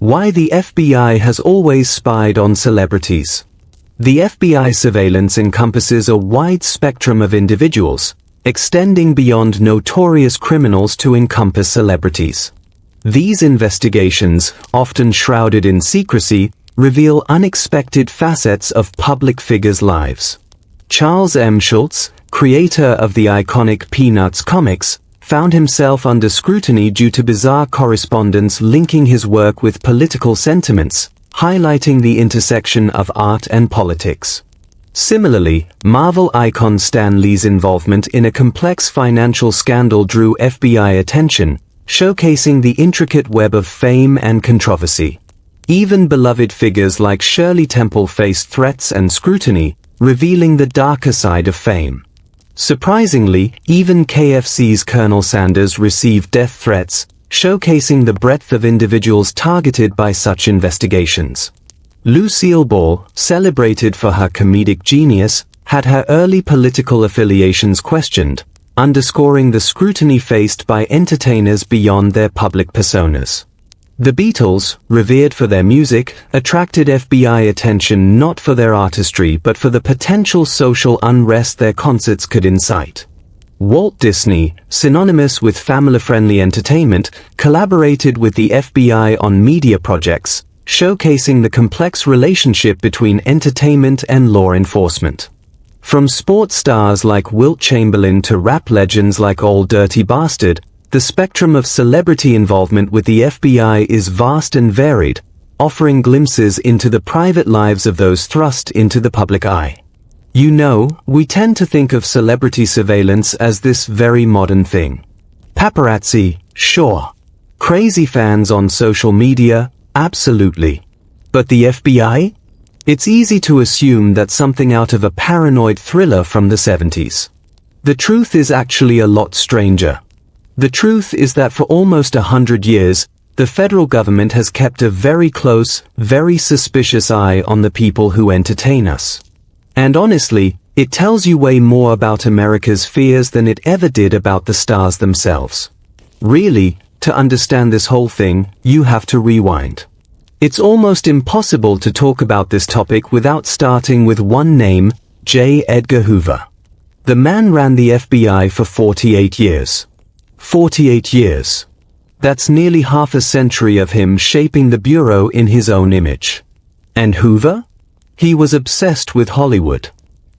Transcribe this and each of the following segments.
Why the FBI has always spied on celebrities. The FBI surveillance encompasses a wide spectrum of individuals, extending beyond notorious criminals to encompass celebrities. These investigations, often shrouded in secrecy, reveal unexpected facets of public figures' lives. Charles M. Schulz, creator of the iconic Peanuts comics, found himself under scrutiny due to bizarre correspondence linking his work with political sentiments, highlighting the intersection of art and politics. Similarly, Marvel icon Stan Lee's involvement in a complex financial scandal drew FBI attention, showcasing the intricate web of fame and controversy. Even beloved figures like Shirley Temple faced threats and scrutiny, revealing the darker side of fame. Surprisingly, even KFC's Colonel Sanders received death threats, showcasing the breadth of individuals targeted by such investigations. Lucille Ball, celebrated for her comedic genius, had her early political affiliations questioned, underscoring the scrutiny faced by entertainers beyond their public personas. The Beatles, revered for their music, attracted FBI attention not for their artistry but for the potential social unrest their concerts could incite. Walt Disney, synonymous with family-friendly entertainment, collaborated with the FBI on media projects, showcasing the complex relationship between entertainment and law enforcement. From sports stars like Wilt Chamberlain to rap legends like Old Dirty Bastard, the spectrum of celebrity involvement with the FBI is vast and varied, offering glimpses into the private lives of those thrust into the public eye. You know, we tend to think of celebrity surveillance as this very modern thing. Paparazzi, sure. Crazy fans on social media, absolutely. But the FBI? It's easy to assume that's something out of a paranoid thriller from the 70s. The truth is actually a lot stranger. The truth is that for almost 100 years, the federal government has kept a very close, very suspicious eye on the people who entertain us. And honestly, it tells you way more about America's fears than it ever did about the stars themselves. Really, to understand this whole thing, you have to rewind. It's almost impossible to talk about this topic without starting with one name, J. Edgar Hoover. The man ran the FBI for 48 years. 48 years. That's nearly half a century of him shaping the bureau in his own image. And Hoover? He was obsessed with Hollywood.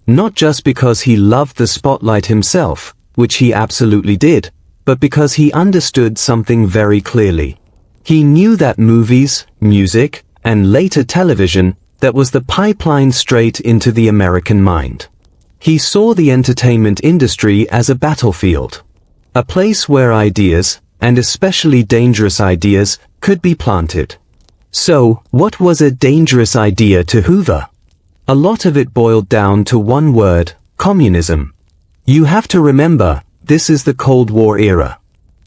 Not just because he loved the spotlight himself, which he absolutely did, but because he understood something very clearly. He knew that movies, music, and later television, that was the pipeline straight into the American mind. He saw the entertainment industry as a battlefield. A place where ideas, and especially dangerous ideas, could be planted. So, what was a dangerous idea to Hoover? A lot of it boiled down to one word, communism. You have to remember, this is the Cold War era.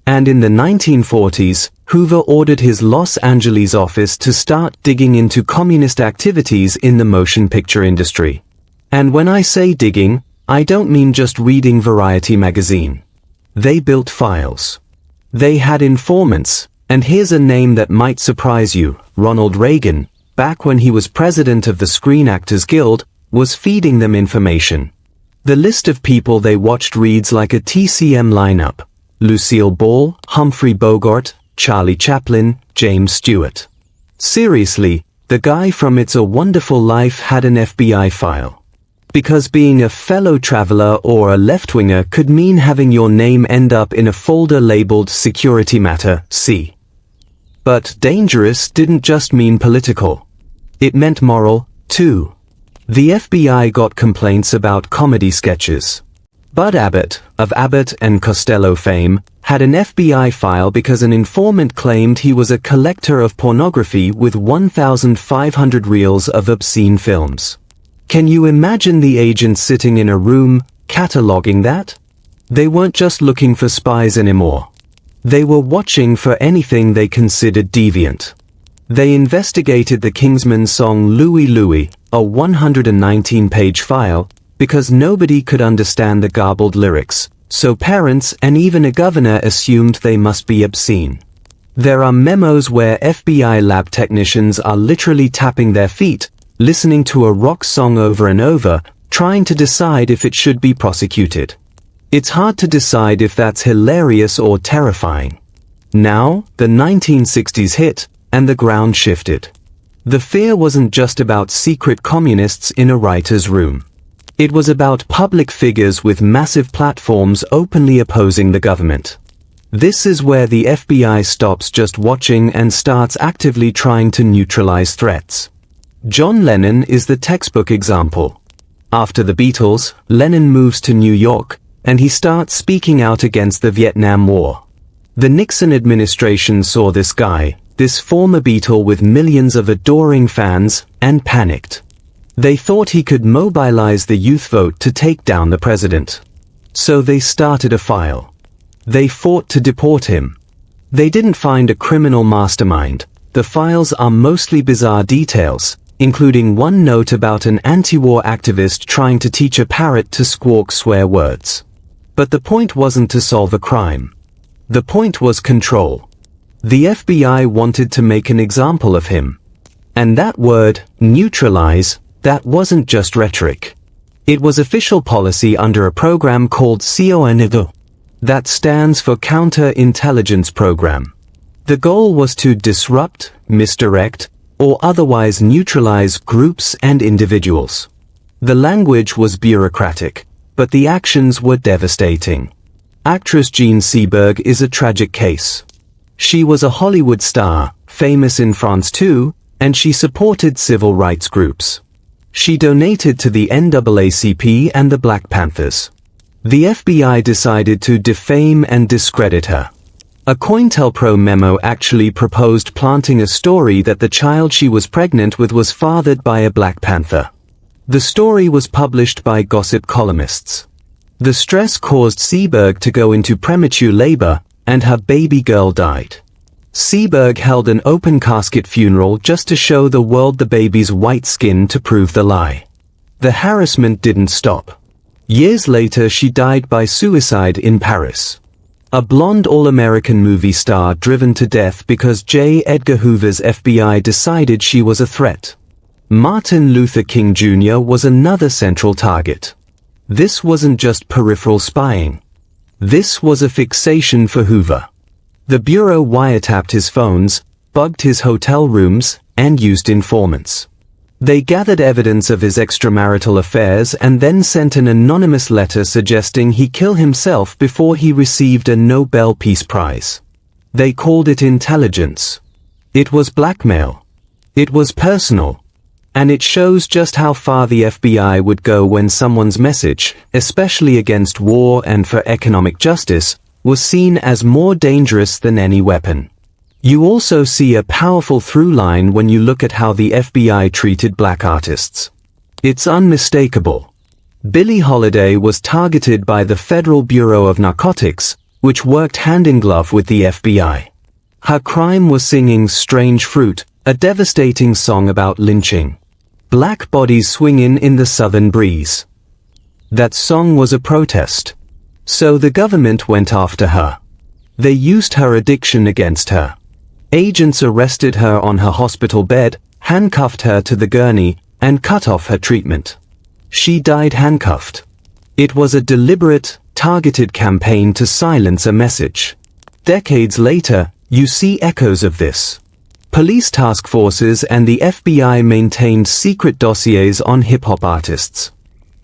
And in the 1940s, Hoover ordered his Los Angeles office to start digging into communist activities in the motion picture industry. And when I say digging, I don't mean just reading Variety magazine. They built files. They had informants, and here's a name that might surprise you, Ronald Reagan, back when he was president of the Screen Actors Guild, was feeding them information. The list of people they watched reads like a TCM lineup: Lucille Ball, Humphrey Bogart, Charlie Chaplin, James Stewart. Seriously, the guy from It's a Wonderful Life had an FBI file. Because being a fellow traveler or a left-winger could mean having your name end up in a folder labeled Security Matter, C. But dangerous didn't just mean political. It meant moral, too. The FBI got complaints about comedy sketches. Bud Abbott, of Abbott and Costello fame, had an FBI file because an informant claimed he was a collector of pornography with 1,500 reels of obscene films. Can you imagine the agents sitting in a room, cataloging that? They weren't just looking for spies anymore. They were watching for anything they considered deviant. They investigated the Kingsmen song Louie Louie, a 119-page file, because nobody could understand the garbled lyrics, so parents and even a governor assumed they must be obscene. There are memos where FBI lab technicians are literally tapping their feet, listening to a rock song over and over, trying to decide if it should be prosecuted. It's hard to decide if that's hilarious or terrifying. Now, the 1960s hit, and the ground shifted. The fear wasn't just about secret communists in a writer's room. It was about public figures with massive platforms openly opposing the government. This is where the FBI stops just watching and starts actively trying to neutralize threats. John Lennon is the textbook example. After the Beatles, Lennon moves to New York, and he starts speaking out against the Vietnam War. The Nixon administration saw this guy, this former Beatle with millions of adoring fans, and panicked. They thought he could mobilize the youth vote to take down the president. So they started a file. They fought to deport him. They didn't find a criminal mastermind. The files are mostly bizarre details, including one note about an anti-war activist trying to teach a parrot to squawk swear words. But the point wasn't to solve a crime. The point was control. The FBI wanted to make an example of him. And that word, neutralize, that wasn't just rhetoric. It was official policy under a program called CONIDO. That stands for Counter-Intelligence Program. The goal was to disrupt, misdirect, or otherwise neutralize groups and individuals. The language was bureaucratic, but the actions were devastating. Actress Jean Seberg is a tragic case. She was a Hollywood star, famous in France too, and she supported civil rights groups. She donated to the NAACP and the Black Panthers. The FBI decided to defame and discredit her. A COINTELPRO memo actually proposed planting a story that the child she was pregnant with was fathered by a Black Panther. The story was published by gossip columnists. The stress caused Seberg to go into premature labor, and her baby girl died. Seberg held an open casket funeral just to show the world the baby's white skin to prove the lie. The harassment didn't stop. Years later she died by suicide in Paris. A blonde all-American movie star driven to death because J. Edgar Hoover's FBI decided she was a threat. Martin Luther King Jr. was another central target. This wasn't just peripheral spying. This was a fixation for Hoover. The Bureau wiretapped his phones, bugged his hotel rooms, and used informants. They gathered evidence of his extramarital affairs and then sent an anonymous letter suggesting he kill himself before he received a Nobel Peace Prize. They called it intelligence. It was blackmail. It was personal. And it shows just how far the FBI would go when someone's message, especially against war and for economic justice, was seen as more dangerous than any weapon. You also see a powerful through line when you look at how the FBI treated black artists. It's unmistakable. Billie Holiday was targeted by the Federal Bureau of Narcotics, which worked hand in glove with the FBI. Her crime was singing Strange Fruit, a devastating song about lynching. Black bodies swinging in the southern breeze. That song was a protest. So the government went after her. They used her addiction against her. Agents arrested her on her hospital bed, handcuffed her to the gurney, and cut off her treatment. She died handcuffed. It was a deliberate, targeted campaign to silence a message. Decades later, you see echoes of this. Police task forces and the FBI maintained secret dossiers on hip-hop artists.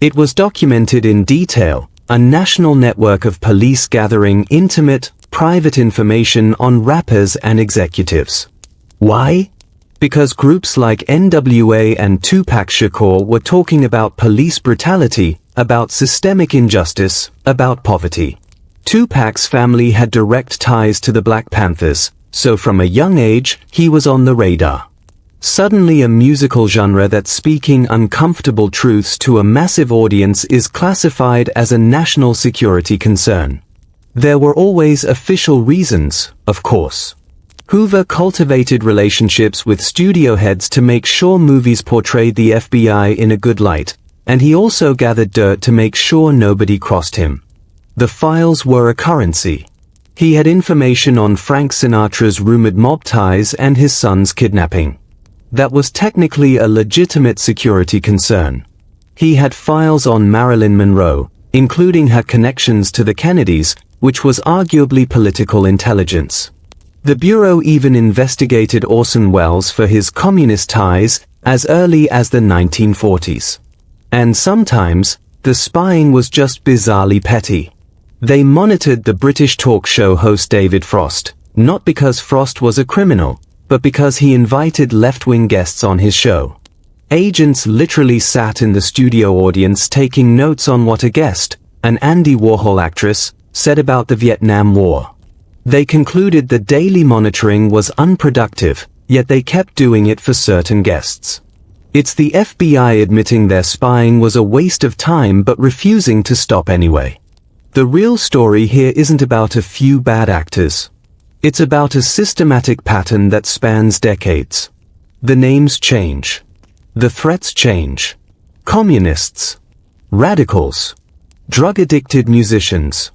It was documented in detail, a national network of police gathering intimate, private information on rappers and executives. Why? Because groups like NWA and Tupac Shakur were talking about police brutality, about systemic injustice, about poverty. Tupac's family had direct ties to the Black Panthers, so from a young age, he was on the radar. Suddenly a musical genre that's speaking uncomfortable truths to a massive audience is classified as a national security concern. There were always official reasons, of course. Hoover cultivated relationships with studio heads to make sure movies portrayed the FBI in a good light, and he also gathered dirt to make sure nobody crossed him. The files were a currency. He had information on Frank Sinatra's rumored mob ties and his son's kidnapping. That was technically a legitimate security concern. He had files on Marilyn Monroe, including her connections to the Kennedys, which was arguably political intelligence. The Bureau even investigated Orson Welles for his communist ties as early as the 1940s. And sometimes, the spying was just bizarrely petty. They monitored the British talk show host David Frost, not because Frost was a criminal, but because he invited left-wing guests on his show. Agents literally sat in the studio audience taking notes on what a guest, an Andy Warhol actress, said about the Vietnam War. They concluded the daily monitoring was unproductive, yet they kept doing it for certain guests. It's the FBI admitting their spying was a waste of time but refusing to stop anyway. The real story here isn't about a few bad actors. It's about a systematic pattern that spans decades. The names change. The threats change. Communists. Radicals. Drug-addicted musicians.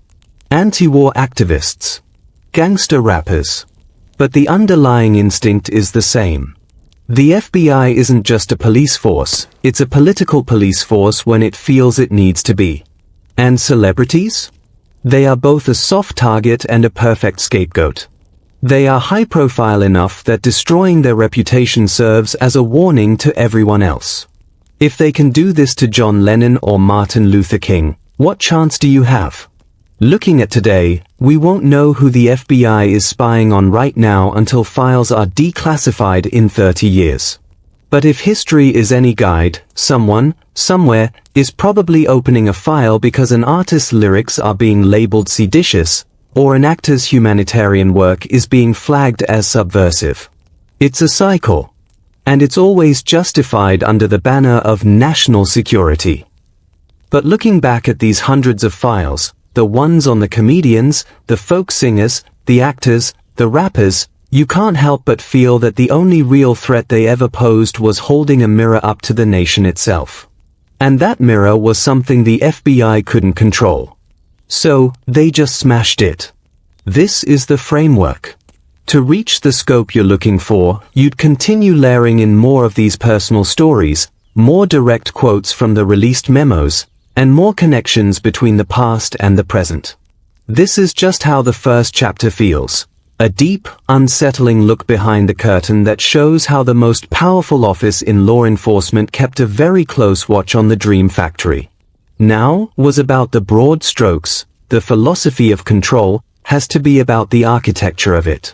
Anti-war activists. Gangster rappers. But the underlying instinct is the same. The FBI isn't just a police force, it's a political police force when it feels it needs to be. And celebrities? They are both a soft target and a perfect scapegoat. They are high-profile enough that destroying their reputation serves as a warning to everyone else. If they can do this to John Lennon or Martin Luther King, what chance do you have? Looking at today, we won't know who the FBI is spying on right now until files are declassified in 30 years. But if history is any guide, someone, somewhere, is probably opening a file because an artist's lyrics are being labeled seditious, or an actor's humanitarian work is being flagged as subversive. It's a cycle. And it's always justified under the banner of national security. But looking back at these hundreds of files, the ones on the comedians, the folk singers, the actors, the rappers, you can't help but feel that the only real threat they ever posed was holding a mirror up to the nation itself. And that mirror was something the FBI couldn't control. So, they just smashed it. This is the framework. To reach the scope you're looking for, you'd continue layering in more of these personal stories, more direct quotes from the released memos, and more connections between the past and the present. This is just how the first chapter feels. A deep, unsettling look behind the curtain that shows how the most powerful office in law enforcement kept a very close watch on the Dream Factory. Now was about the broad strokes. The philosophy of control has to be about the architecture of it.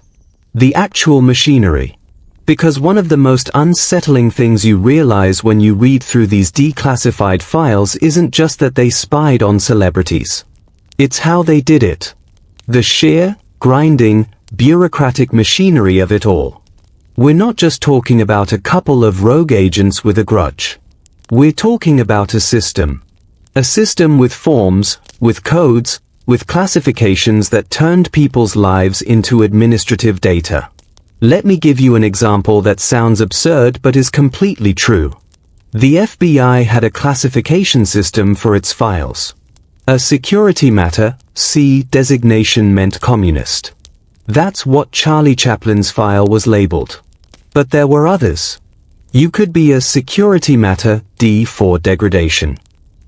The actual machinery. Because one of the most unsettling things you realize when you read through these declassified files isn't just that they spied on celebrities. It's how they did it. The sheer, grinding, bureaucratic machinery of it all. We're not just talking about a couple of rogue agents with a grudge. We're talking about a system. A system with forms, with codes, with classifications that turned people's lives into administrative data. Let me give you an example that sounds absurd but is completely true. The FBI had a classification system for its files. A security matter, C designation meant communist. That's what Charlie Chaplin's file was labeled. But there were others. You could be a security matter, D for degradation.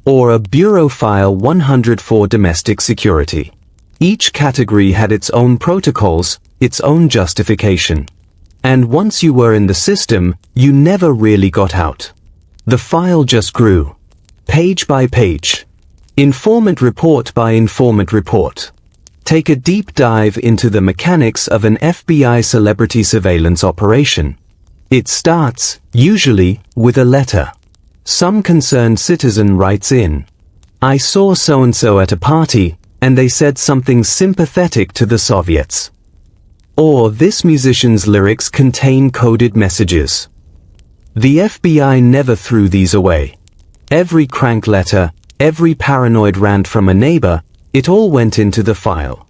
Or a bureau file 100 for domestic security. Each category had its own protocols, its own justification. And once you were in the system, you never really got out. The file just grew. Page by page. Informant report by informant report. Take a deep dive into the mechanics of an FBI celebrity surveillance operation. It starts, usually, with a letter. Some concerned citizen writes in. I saw so-and-so at a party, and they said something sympathetic to the Soviets. Or this musician's lyrics contain coded messages. The FBI never threw these away. Every crank letter, every paranoid rant from a neighbor, it all went into the file.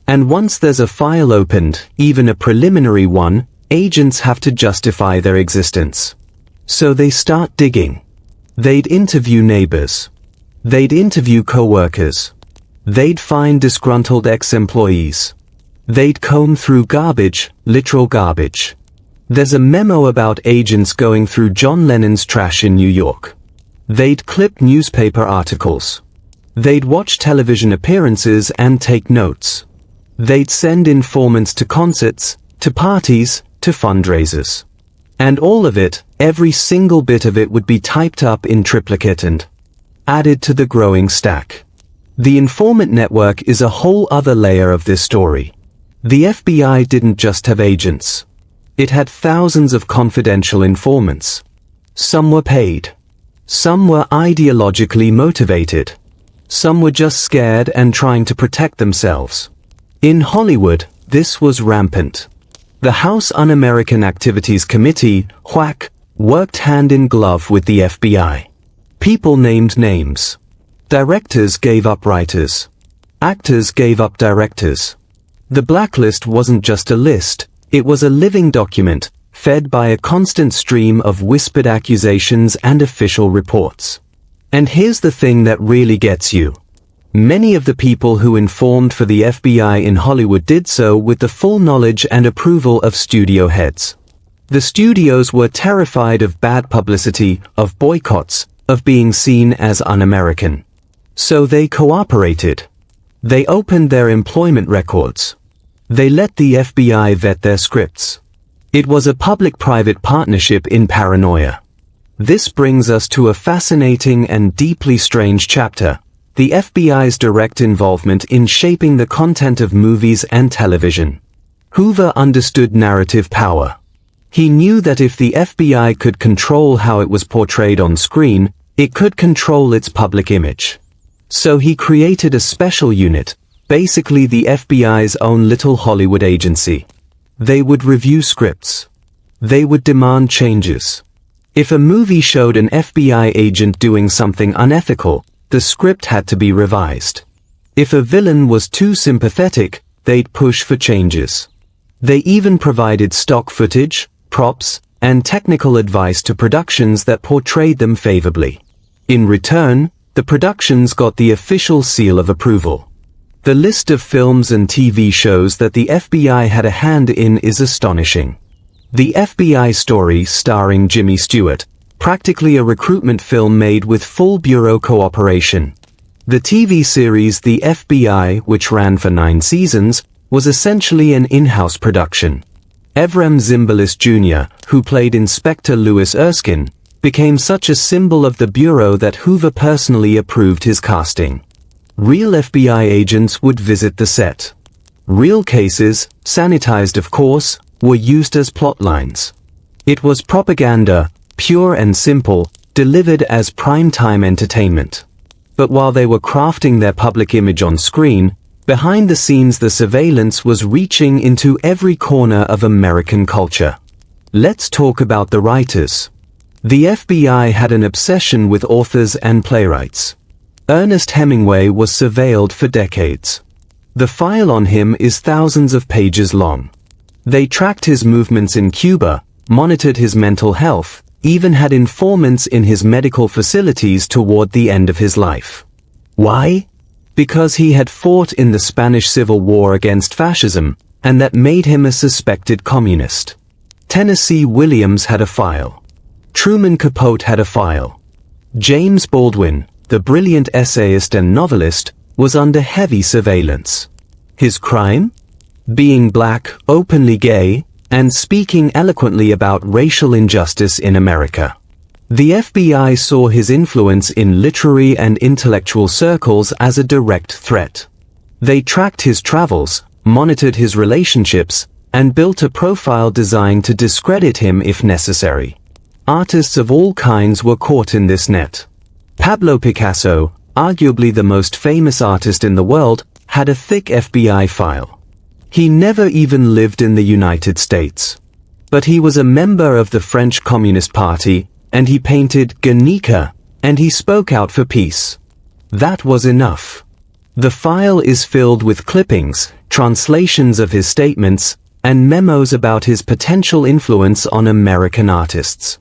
And once there's a file opened, even a preliminary one, agents have to justify their existence. So they start digging. They'd interview neighbors. They'd interview co-workers. They'd find disgruntled ex-employees. They'd comb through garbage, literal garbage. There's a memo about agents going through John Lennon's trash in New York. They'd clip newspaper articles. They'd watch television appearances and take notes. They'd send informants to concerts, to parties, to fundraisers. And all of it, every single bit of it would be typed up in triplicate and added to the growing stack. The informant network is a whole other layer of this story. The FBI didn't just have agents. It had thousands of confidential informants. Some were paid. Some were ideologically motivated. Some were just scared and trying to protect themselves. In Hollywood, this was rampant. The House Un-American Activities Committee, WAC, worked hand in glove with the FBI. People named names. Directors gave up writers. Actors gave up directors. The blacklist wasn't just a list, it was a living document, fed by a constant stream of whispered accusations and official reports. And here's the thing that really gets you. Many of the people who informed for the FBI in Hollywood did so with the full knowledge and approval of studio heads. The studios were terrified of bad publicity, of boycotts, of being seen as un-American. So they cooperated. They opened their employment records. They let the FBI vet their scripts. It was a public-private partnership in paranoia. This brings us to a fascinating and deeply strange chapter, the FBI's direct involvement in shaping the content of movies and television. Hoover understood narrative power. He knew that if the FBI could control how it was portrayed on screen, it could control its public image. So he created a special unit, basically the FBI's own little Hollywood agency. They would review scripts. They would demand changes. If a movie showed an FBI agent doing something unethical, the script had to be revised. If a villain was too sympathetic, they'd push for changes. They even provided stock footage, props, and technical advice to productions that portrayed them favorably. In return, the productions got the official seal of approval. The list of films and TV shows that the FBI had a hand in is astonishing. The FBI Story starring Jimmy Stewart, practically a recruitment film made with full bureau cooperation. The TV series The FBI, which ran for 9 seasons, was essentially an in-house production. Ephraim Zimbalist Jr., who played Inspector Louis Erskine, became such a symbol of the bureau that Hoover personally approved his casting. Real FBI agents would visit the set. Real cases, sanitized of course, were used as plot lines. It was propaganda, pure and simple, delivered as prime-time entertainment. But while they were crafting their public image on screen, behind the scenes the surveillance was reaching into every corner of American culture. Let's talk about the writers. The FBI had an obsession with authors and playwrights. Ernest Hemingway was surveilled for decades. The file on him is thousands of pages long. They tracked his movements in Cuba, monitored his mental health, even had informants in his medical facilities toward the end of his life. Why? Because he had fought in the Spanish Civil War against fascism, and that made him a suspected communist. Tennessee Williams had a file. Truman Capote had a file. James Baldwin, the brilliant essayist and novelist, was under heavy surveillance. His crime? Being black, openly gay, and speaking eloquently about racial injustice in America. The FBI saw his influence in literary and intellectual circles as a direct threat. They tracked his travels, monitored his relationships, and built a profile designed to discredit him if necessary. Artists of all kinds were caught in this net. Pablo Picasso, arguably the most famous artist in the world, had a thick FBI file. He never even lived in the United States. But he was a member of the French Communist Party, and he painted Guernica, and he spoke out for peace. That was enough. The file is filled with clippings, translations of his statements, and memos about his potential influence on American artists.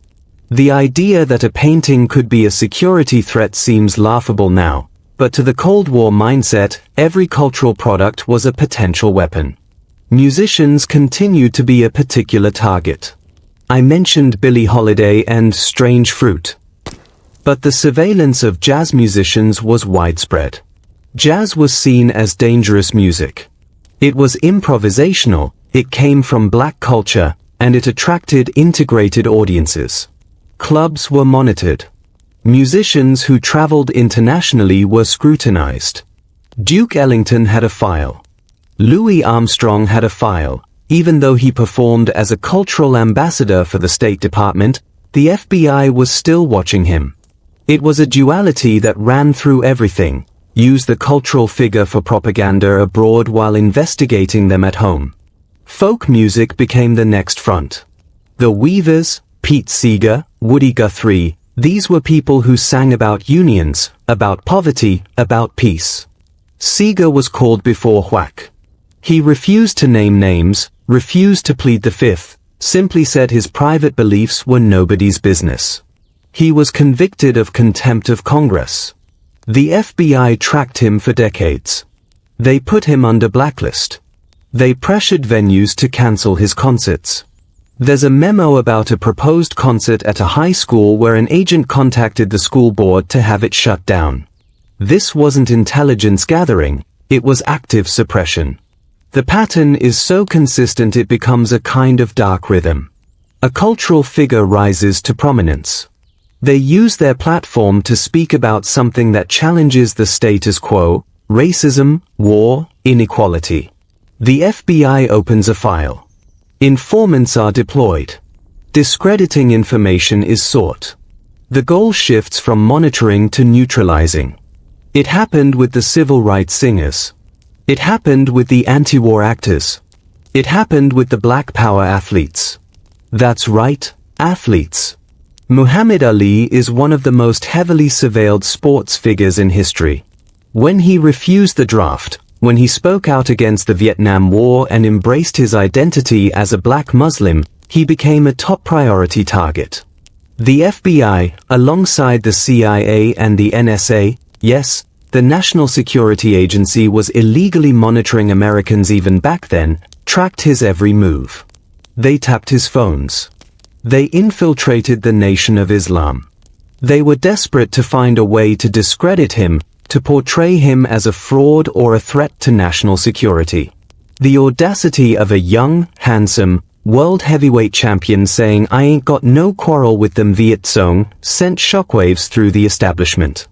The idea that a painting could be a security threat seems laughable now, but to the Cold War mindset, every cultural product was a potential weapon. Musicians continued to be a particular target. I mentioned Billie Holiday and Strange Fruit. But the surveillance of jazz musicians was widespread. Jazz was seen as dangerous music. It was improvisational, it came from black culture, and it attracted integrated audiences. Clubs were monitored. Musicians who traveled internationally were scrutinized. Duke Ellington had a file. Louis Armstrong had a file. Even though he performed as a cultural ambassador for the State Department, the FBI was still watching him. It was a duality that ran through everything. Use the cultural figure for propaganda abroad while investigating them at home. Folk music became the next front. The Weavers, Pete Seeger, Woody Guthrie, these were people who sang about unions, about poverty, about peace. Seeger was called before whack. He refused to name names, refused to plead the fifth, simply said his private beliefs were nobody's business. He was convicted of contempt of Congress. The FBI tracked him for decades. They put him under blacklist. They pressured venues to cancel his concerts. There's a memo about a proposed concert at a high school where an agent contacted the school board to have it shut down. This wasn't intelligence gathering, it was active suppression. The pattern is so consistent it becomes a kind of dark rhythm. A cultural figure rises to prominence. They use their platform to speak about something that challenges the status quo, racism, war, inequality. The FBI opens a file. Informants are deployed. Discrediting information is sought. The goal shifts from monitoring to neutralizing. It happened with the civil rights singers. It happened with the anti-war actors. It happened with the Black Power athletes. That's right, athletes. Muhammad Ali is one of the most heavily surveilled sports figures in history. When he refused the draft, when he spoke out against the Vietnam War and embraced his identity as a black Muslim, he became a top priority target. The FBI, alongside the CIA and the NSA, yes, the National Security Agency was illegally monitoring Americans even back then, tracked his every move. They tapped his phones. They infiltrated the Nation of Islam. They were desperate to find a way to discredit him, to portray him as a fraud or a threat to national security. The audacity of a young, handsome, world heavyweight champion saying "I ain't got no quarrel with them Viet Cong" sent shockwaves through the establishment.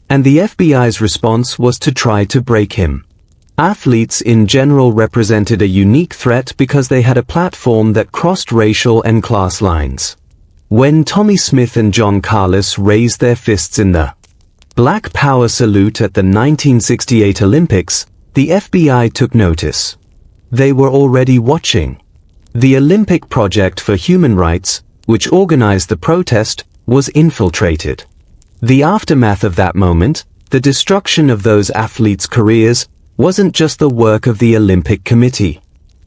And the FBI's response was to try to break him. Athletes in general represented a unique threat because they had a platform that crossed racial and class lines. When Tommy Smith and John Carlos raised their fists in the Black Power salute at the 1968 Olympics, the FBI took notice. They were already watching. The Olympic Project for Human Rights, which organized the protest, was infiltrated. The aftermath of that moment, the destruction of those athletes' careers, wasn't just the work of the Olympic Committee.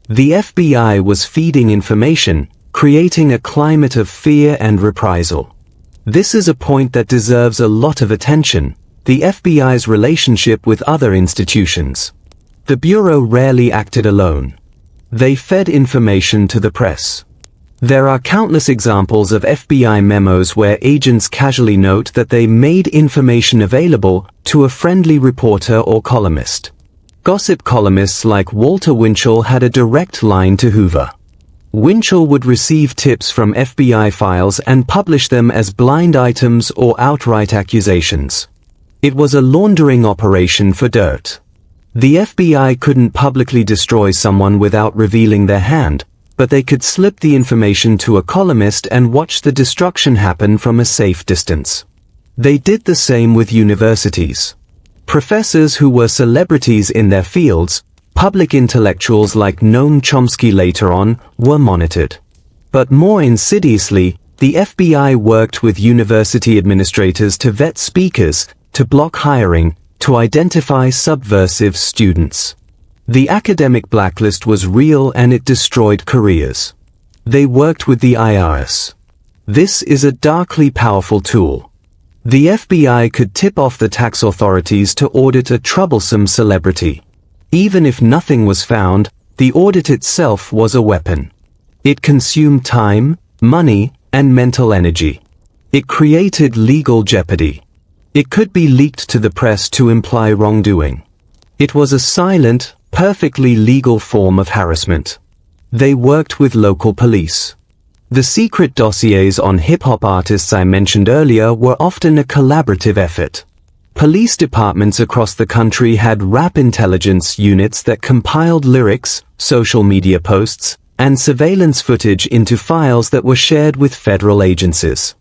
The FBI was feeding information, creating a climate of fear and reprisal. This is a point that deserves a lot of attention, the FBI's relationship with other institutions. The Bureau rarely acted alone. They fed information to the press. There are countless examples of FBI memos where agents casually note that they made information available to a friendly reporter or columnist. Gossip columnists like Walter Winchell had a direct line to Hoover. Winchell would receive tips from FBI files and publish them as blind items or outright accusations. It was a laundering operation for dirt. The FBI couldn't publicly destroy someone without revealing their hand, but they could slip the information to a columnist and watch the destruction happen from a safe distance. They did the same with universities. Professors who were celebrities in their fields, public intellectuals like Noam Chomsky later on, were monitored. But more insidiously, the FBI worked with university administrators to vet speakers, to block hiring, to identify subversive students. The academic blacklist was real and it destroyed careers. They worked with the IRS. This is a darkly powerful tool. The FBI could tip off the tax authorities to audit a troublesome celebrity. Even if nothing was found, the audit itself was a weapon. It consumed time, money, and mental energy. It created legal jeopardy. It could be leaked to the press to imply wrongdoing. It was a silent, perfectly legal form of harassment. They worked with local police. The secret dossiers on hip-hop artists I mentioned earlier were often a collaborative effort. Police departments across the country had rap intelligence units that compiled lyrics, social media posts, and surveillance footage into files that were shared with federal agencies.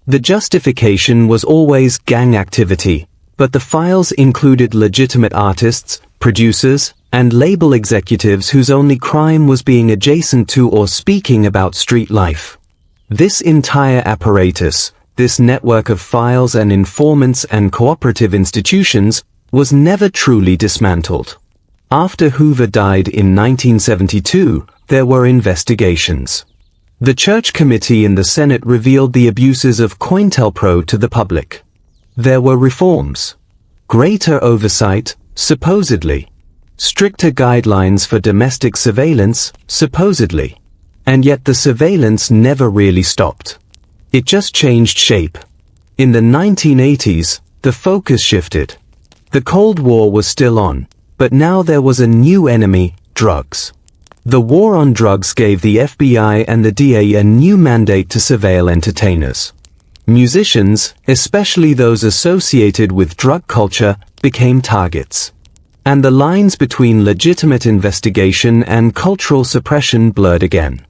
The justification was always gang activity, but the files included legitimate artists, producers, and label executives whose only crime was being adjacent to or speaking about street life. This entire apparatus, this network of files and informants and cooperative institutions, was never truly dismantled. After Hoover died in 1972, there were investigations. The Church Committee in the Senate revealed the abuses of COINTELPRO to the public. There were reforms. Greater oversight, supposedly. Stricter guidelines for domestic surveillance, supposedly. And yet the surveillance never really stopped. It just changed shape. In the 1980s, the focus shifted. The Cold War was still on, but now there was a new enemy, drugs. The war on drugs gave the FBI and the DA a new mandate to surveil entertainers. Musicians, especially those associated with drug culture, became targets. And the lines between legitimate investigation and cultural suppression blurred again.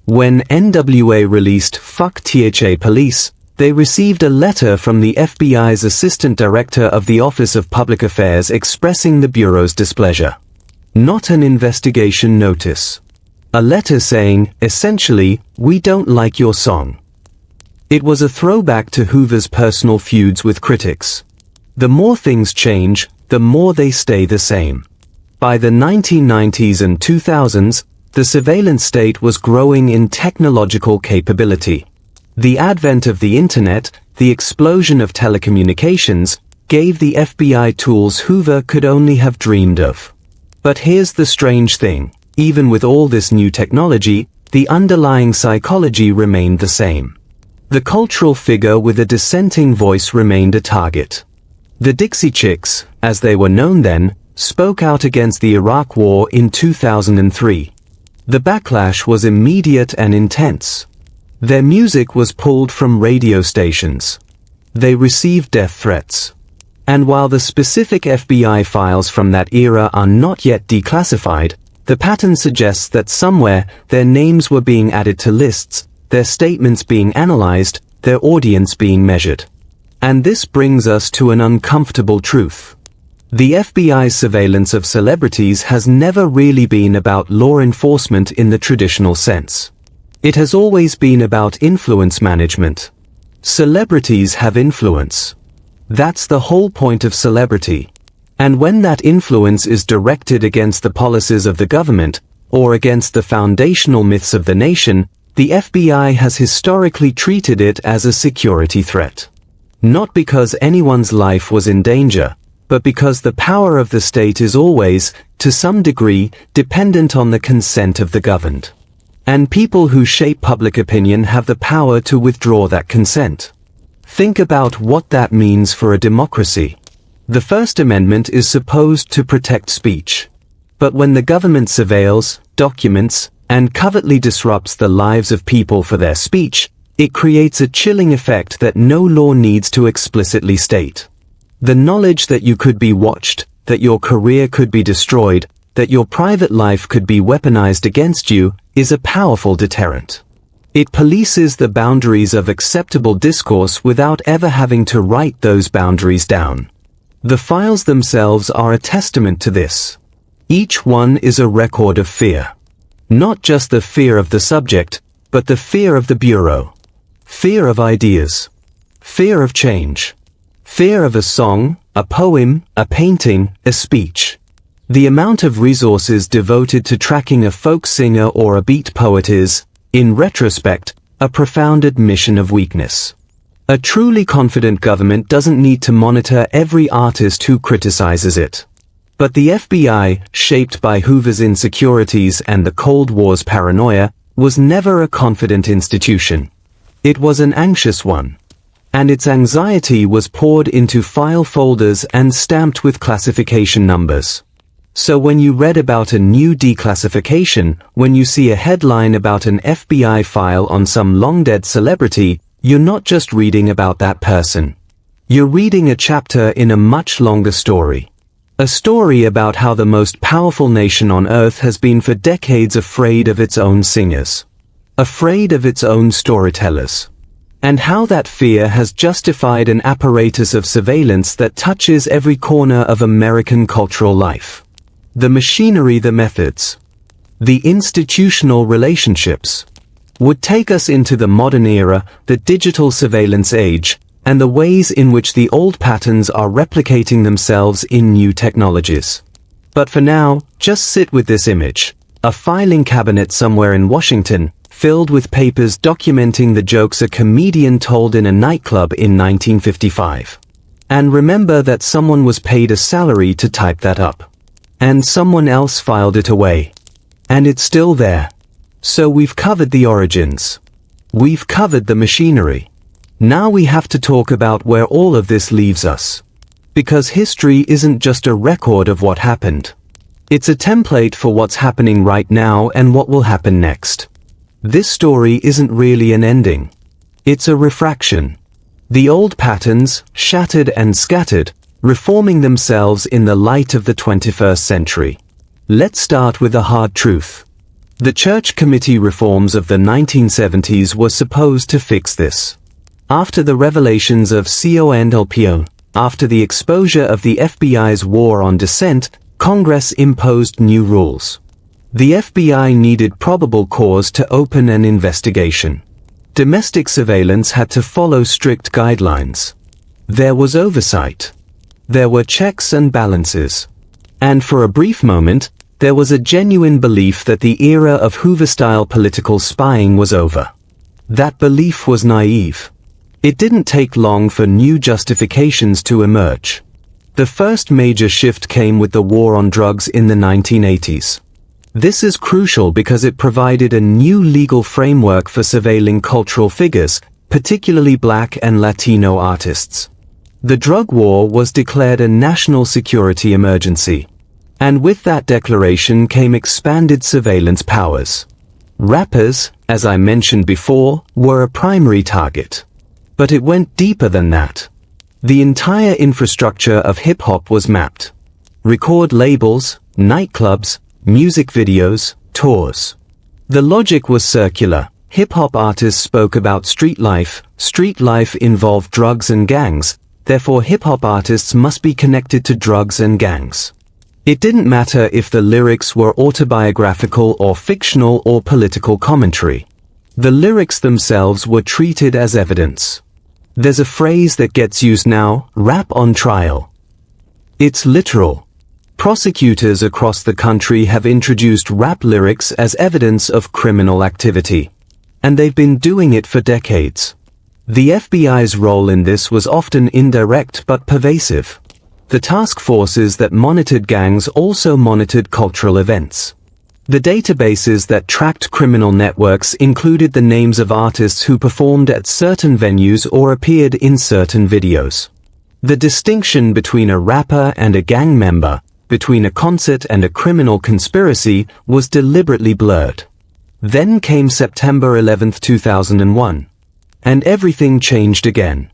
When NWA released Fuck THA Police, they received a letter from the FBI's Assistant Director of the Office of Public Affairs expressing the Bureau's displeasure. Not an investigation notice. A letter saying, essentially, we don't like your song. It was a throwback to Hoover's personal feuds with critics. The more things change, the more they stay the same. By the 1990s and 2000s, the surveillance state was growing in technological capability. The advent of the Internet, the explosion of telecommunications, gave the FBI tools Hoover could only have dreamed of. But here's the strange thing, even with all this new technology, the underlying psychology remained the same. The cultural figure with a dissenting voice remained a target. The Dixie Chicks, as they were known then, spoke out against the Iraq War in 2003. The backlash was immediate and intense. Their music was pulled from radio stations. They received death threats. And while the specific FBI files from that era are not yet declassified, the pattern suggests that somewhere their names were being added to lists, their statements being analyzed, their audience being measured. And this brings us to an uncomfortable truth. The FBI's surveillance of celebrities has never really been about law enforcement in the traditional sense. It has always been about influence management. Celebrities have influence. That's the whole point of celebrity. And when that influence is directed against the policies of the government, or against the foundational myths of the nation, the FBI has historically treated it as a security threat. Not because anyone's life was in danger, but because the power of the state is always, to some degree, dependent on the consent of the governed. And people who shape public opinion have the power to withdraw that consent. Think about what that means for a democracy. The First Amendment is supposed to protect speech. But when the government surveils, documents, and covertly disrupts the lives of people for their speech, it creates a chilling effect that no law needs to explicitly state. The knowledge that you could be watched, that your career could be destroyed, that your private life could be weaponized against you, is a powerful deterrent. It polices the boundaries of acceptable discourse without ever having to write those boundaries down. The files themselves are a testament to this. Each one is a record of fear. Not just the fear of the subject, but the fear of the Bureau. Fear of ideas. Fear of change. Fear of a song, a poem, a painting, a speech. The amount of resources devoted to tracking a folk singer or a beat poet is, in retrospect, a profound admission of weakness. A truly confident government doesn't need to monitor every artist who criticizes it. But the FBI, shaped by Hoover's insecurities and the Cold War's paranoia, was never a confident institution. It was an anxious one. And its anxiety was poured into file folders and stamped with classification numbers. So when you read about a new declassification, when you see a headline about an FBI file on some long-dead celebrity, you're not just reading about that person. You're reading a chapter in a much longer story. A story about how the most powerful nation on earth has been for decades afraid of its own singers. Afraid of its own storytellers. And how that fear has justified an apparatus of surveillance that touches every corner of American cultural life. The machinery, the methods, the institutional relationships, would take us into the modern era, the digital surveillance age, and the ways in which the old patterns are replicating themselves in new technologies. But for now, just sit with this image. A filing cabinet somewhere in Washington, filled with papers documenting the jokes a comedian told in a nightclub in 1955. And remember that someone was paid a salary to type that up. And someone else filed it away. And it's still there. So we've covered the origins. We've covered the machinery. Now we have to talk about where all of this leaves us. Because history isn't just a record of what happened. It's a template for what's happening right now and what will happen next. This story isn't really an ending. It's a refraction. The old patterns, shattered and scattered, reforming themselves in the light of the 21st century. Let's start with the hard truth. The church committee reforms of the 1970s were supposed to fix this. After the revelations of CONLPO, after the exposure of the FBI's war on dissent, Congress imposed new rules. The FBI needed probable cause to open an investigation. Domestic surveillance had to follow strict guidelines. There was oversight. There were checks and balances. And for a brief moment, there was a genuine belief that the era of Hoover-style political spying was over. That belief was naive. It didn't take long for new justifications to emerge. The first major shift came with the war on drugs in the 1980s. This is crucial because it provided a new legal framework for surveilling cultural figures, particularly Black and Latino artists. The drug war was declared a national security emergency. And with that declaration came expanded surveillance powers. Rappers, as I mentioned before, were a primary target. But it went deeper than that. The entire infrastructure of hip-hop was mapped. Record labels, nightclubs, music videos, tours. The logic was circular. Hip-hop artists spoke about street life involved drugs and gangs, therefore hip-hop artists must be connected to drugs and gangs. It didn't matter if the lyrics were autobiographical or fictional or political commentary. The lyrics themselves were treated as evidence. There's a phrase that gets used now, rap on trial. It's literal. Prosecutors across the country have introduced rap lyrics as evidence of criminal activity. And they've been doing it for decades. The FBI's role in this was often indirect but pervasive. The task forces that monitored gangs also monitored cultural events. The databases that tracked criminal networks included the names of artists who performed at certain venues or appeared in certain videos. The distinction between a rapper and a gang member, between a concert and a criminal conspiracy, was deliberately blurred. Then came September 11, 2001. And everything changed again.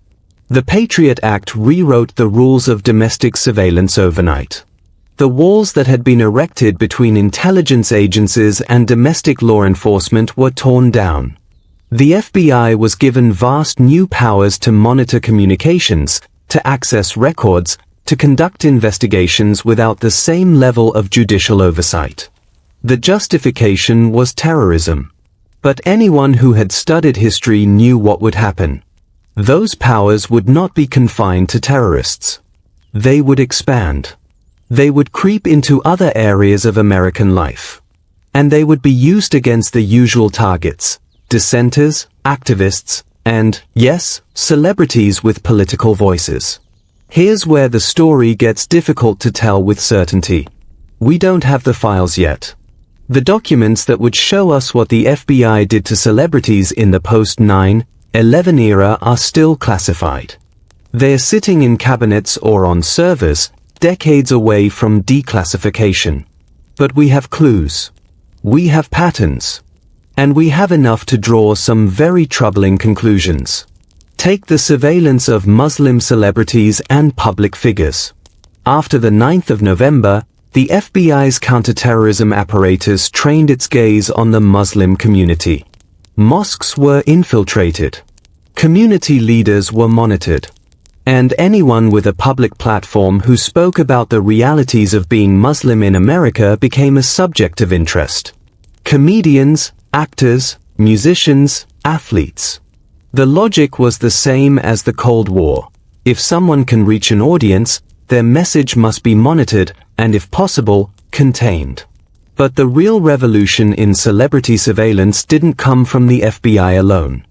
The Patriot Act rewrote the rules of domestic surveillance overnight. The walls that had been erected between intelligence agencies and domestic law enforcement were torn down. The FBI was given vast new powers to monitor communications, to access records, to conduct investigations without the same level of judicial oversight. The justification was terrorism. But anyone who had studied history knew what would happen. Those powers would not be confined to terrorists. They would expand. They would creep into other areas of American life. And they would be used against the usual targets, dissenters, activists, and, yes, celebrities with political voices. Here's where the story gets difficult to tell with certainty. We don't have the files yet. The documents that would show us what the FBI did to celebrities in the post-9/11 era are still classified. They're sitting in cabinets or on servers, decades away from declassification. But we have clues. We have patterns. And we have enough to draw some very troubling conclusions. Take the surveillance of Muslim celebrities and public figures. After the 9th of November, the FBI's counterterrorism apparatus trained its gaze on the Muslim community. Mosques were infiltrated. Community leaders were monitored. And anyone with a public platform who spoke about the realities of being Muslim in America became a subject of interest. Comedians, actors, musicians, athletes. The logic was the same as the Cold War. If someone can reach an audience, their message must be monitored, and if possible, contained. But the real revolution in celebrity surveillance didn't come from the FBI alone.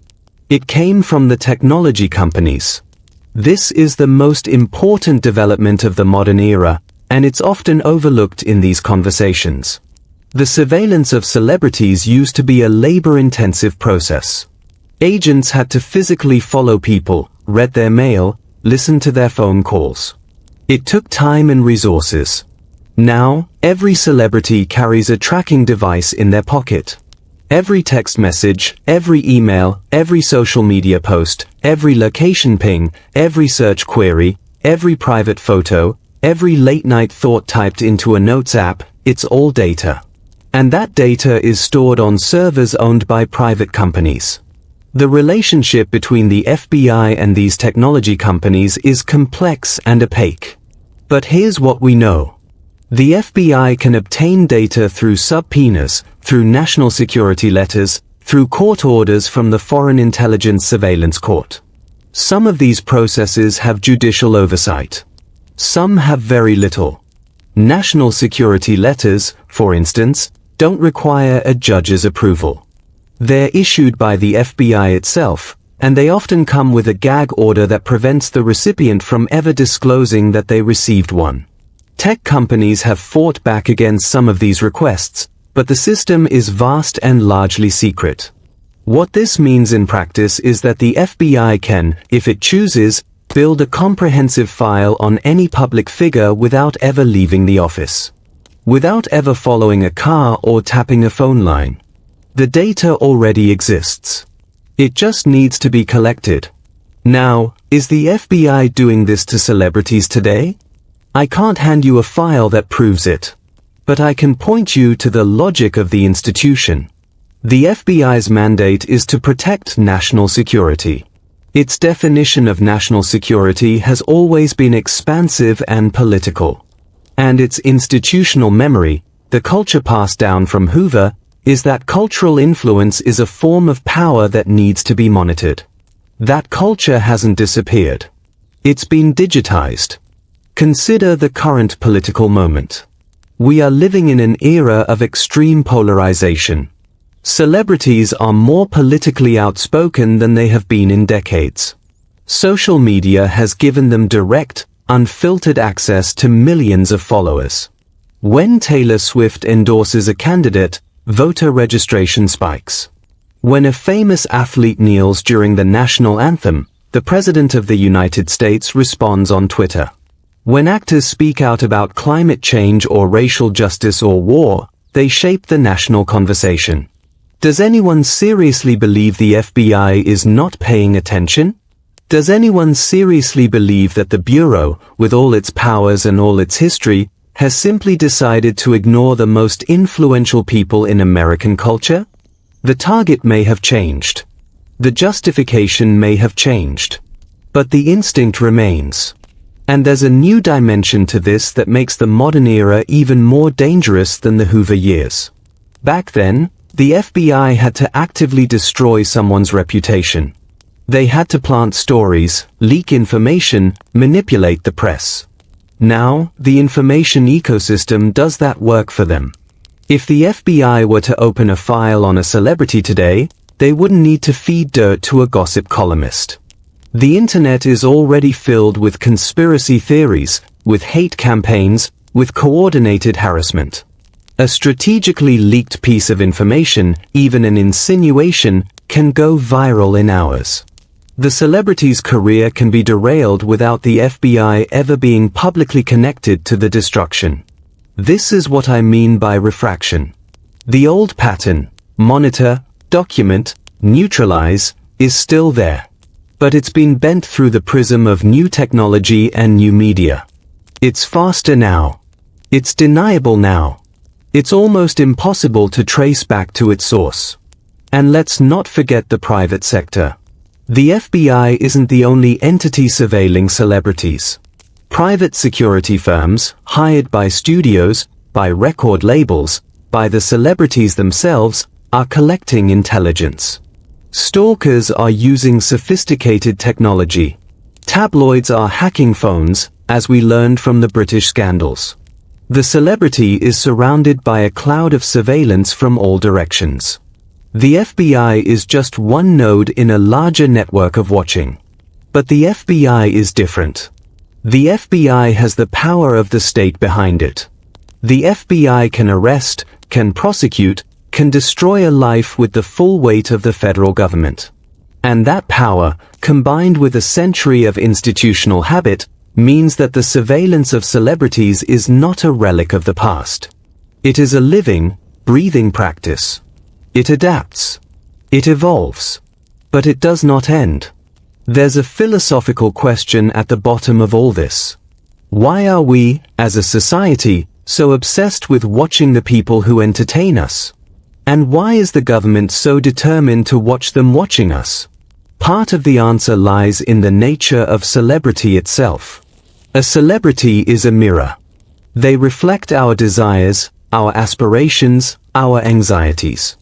It came from the technology companies. This is the most important development of the modern era, and it's often overlooked in these conversations. The surveillance of celebrities used to be a labor-intensive process. Agents had to physically follow people, read their mail, listen to their phone calls. It took time and resources. Now, every celebrity carries a tracking device in their pocket. Every text message, every email, every social media post, every location ping, every search query, every private photo, every late-night thought typed into a notes app, it's all data. And that data is stored on servers owned by private companies. The relationship between the FBI and these technology companies is complex and opaque. But here's what we know. The FBI can obtain data through subpoenas, through national security letters, through court orders from the Foreign Intelligence Surveillance Court. Some of these processes have judicial oversight. Some have very little. National security letters, for instance, don't require a judge's approval. They're issued by the FBI itself, and they often come with a gag order that prevents the recipient from ever disclosing that they received one. Tech companies have fought back against some of these requests, but the system is vast and largely secret. What this means in practice is that the FBI can, if it chooses, build a comprehensive file on any public figure without ever leaving the office. Without ever following a car or tapping a phone line. The data already exists. It just needs to be collected. Now, is the FBI doing this to celebrities today? I can't hand you a file that proves it. But I can point you to the logic of the institution. The FBI's mandate is to protect national security. Its definition of national security has always been expansive and political. And its institutional memory, the culture passed down from Hoover, is that cultural influence is a form of power that needs to be monitored. That culture hasn't disappeared. It's been digitized. Consider the current political moment. We are living in an era of extreme polarization. Celebrities are more politically outspoken than they have been in decades. Social media has given them direct, unfiltered access to millions of followers. When Taylor Swift endorses a candidate, voter registration spikes. When a famous athlete kneels during the national anthem, the President of the United States responds on Twitter. When actors speak out about climate change or racial justice or war, they shape the national conversation. Does anyone seriously believe the FBI is not paying attention? Does anyone seriously believe that the Bureau, with all its powers and all its history, has simply decided to ignore the most influential people in American culture? The target may have changed. The justification may have changed. But the instinct remains. And there's a new dimension to this that makes the modern era even more dangerous than the Hoover years. Back then, the FBI had to actively destroy someone's reputation. They had to plant stories, leak information, manipulate the press. Now, the information ecosystem does that work for them. If the FBI were to open a file on a celebrity today, they wouldn't need to feed dirt to a gossip columnist. The internet is already filled with conspiracy theories, with hate campaigns, with coordinated harassment. A strategically leaked piece of information, even an insinuation, can go viral in hours. The celebrity's career can be derailed without the FBI ever being publicly connected to the destruction. This is what I mean by refraction. The old pattern, monitor, document, neutralize, is still there. But it's been bent through the prism of new technology and new media. It's faster now. It's deniable now. It's almost impossible to trace back to its source. And let's not forget the private sector. The FBI isn't the only entity surveilling celebrities. Private security firms, hired by studios, by record labels, by the celebrities themselves, are collecting intelligence. Stalkers are using sophisticated technology. Tabloids are hacking phones, as we learned from the British scandals. The celebrity is surrounded by a cloud of surveillance from all directions. The FBI is just one node in a larger network of watching. But the FBI is different. The FBI has the power of the state behind it. The FBI can arrest, can prosecute, can destroy a life with the full weight of the federal government. And that power, combined with a century of institutional habit, means that the surveillance of celebrities is not a relic of the past. It is a living, breathing practice. It adapts. It evolves. But it does not end. There's a philosophical question at the bottom of all this. Why are we, as a society, so obsessed with watching the people who entertain us? And why is the government so determined to watch them watching us? Part of the answer lies in the nature of celebrity itself. A celebrity is a mirror. They reflect our desires, our aspirations, our anxieties.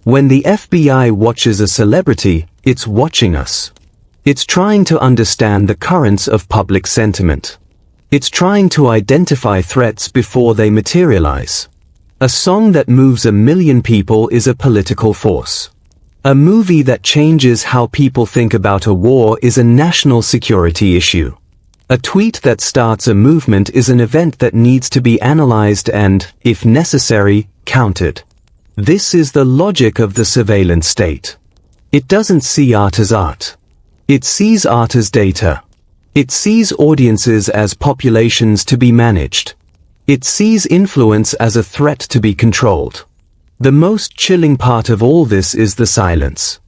When the FBI watches a celebrity, it's watching us. It's trying to understand the currents of public sentiment. It's trying to identify threats before they materialize. A song that moves 1 million people is a political force. A movie that changes how people think about a war is a national security issue. A tweet that starts a movement is an event that needs to be analyzed and, if necessary, countered. This is the logic of the surveillance state. It doesn't see art as art. It sees art as data. It sees audiences as populations to be managed. It sees influence as a threat to be controlled. The most chilling part of all this is the silence.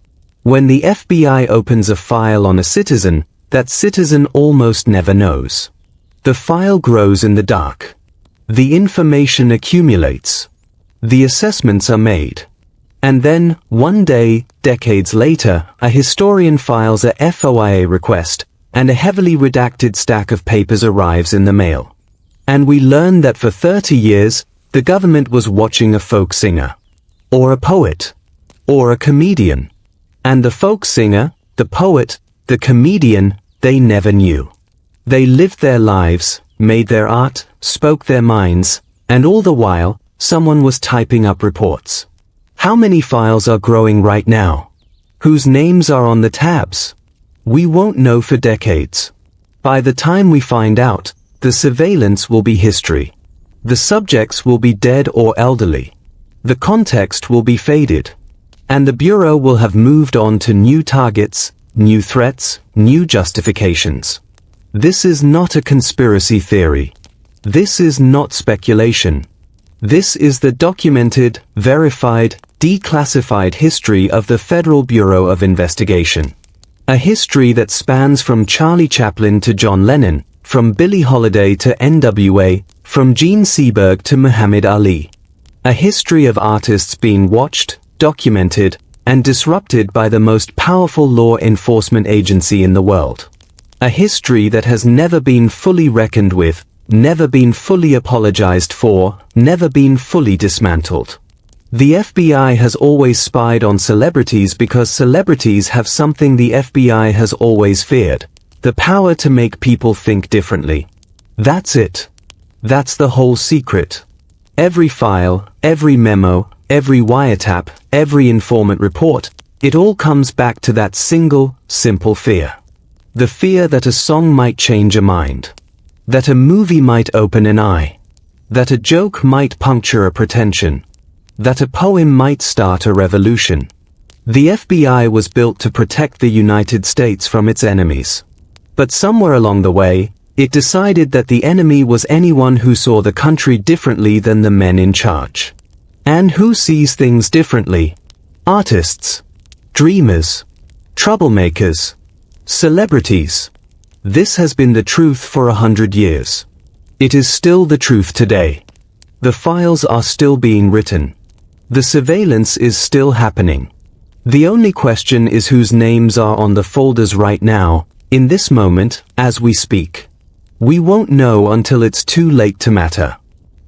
When the FBI opens a file on a citizen, that citizen almost never knows. The file grows in the dark. The information accumulates. The assessments are made. And then, one day, decades later, a historian files a FOIA request, and a heavily redacted stack of papers arrives in the mail. And we learn that for 30 years, the government was watching a folk singer. Or a poet. Or a comedian. And the folk singer, the poet, the comedian, they never knew. They lived their lives, made their art, spoke their minds, and all the while, someone was typing up reports. How many files are growing right now? Whose names are on the tabs? We won't know for decades. By the time we find out, the surveillance will be history. The subjects will be dead or elderly. The context will be faded. And the Bureau will have moved on to new targets, new threats, new justifications. This is not a conspiracy theory. This is not speculation. This is the documented, verified, declassified history of the Federal Bureau of Investigation. A history that spans from Charlie Chaplin to John Lennon, from Billie Holiday to NWA, from Gene Seberg to Muhammad Ali. A history of artists being watched, documented, and disrupted by the most powerful law enforcement agency in the world. A history that has never been fully reckoned with, never been fully apologized for, never been fully dismantled. The FBI has always spied on celebrities because celebrities have something the FBI has always feared: the power to make people think differently. That's it. That's the whole secret. Every file, every memo, every wiretap, every informant report, it all comes back to that single, simple fear. The fear that a song might change a mind. That a movie might open an eye. That a joke might puncture a pretension. That a poem might start a revolution. The FBI was built to protect the United States from its enemies. But somewhere along the way, it decided that the enemy was anyone who saw the country differently than the men in charge. And who sees things differently? Artists. Dreamers. Troublemakers. Celebrities. This has been the truth for 100 years. It is still the truth today. The files are still being written. The surveillance is still happening. The only question is whose names are on the folders right now, in this moment, as we speak. We won't know until it's too late to matter.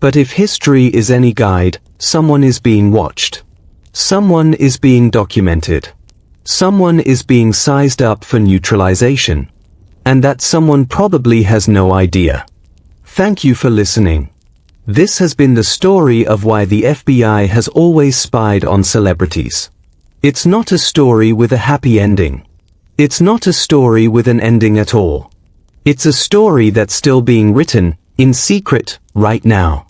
But if history is any guide, someone is being watched. Someone is being documented. Someone is being sized up for neutralization. And that someone probably has no idea. Thank you for listening. This has been the story of why the FBI has always spied on celebrities. It's not a story with a happy ending. It's not a story with an ending at all. It's a story that's still being written, in secret, right now.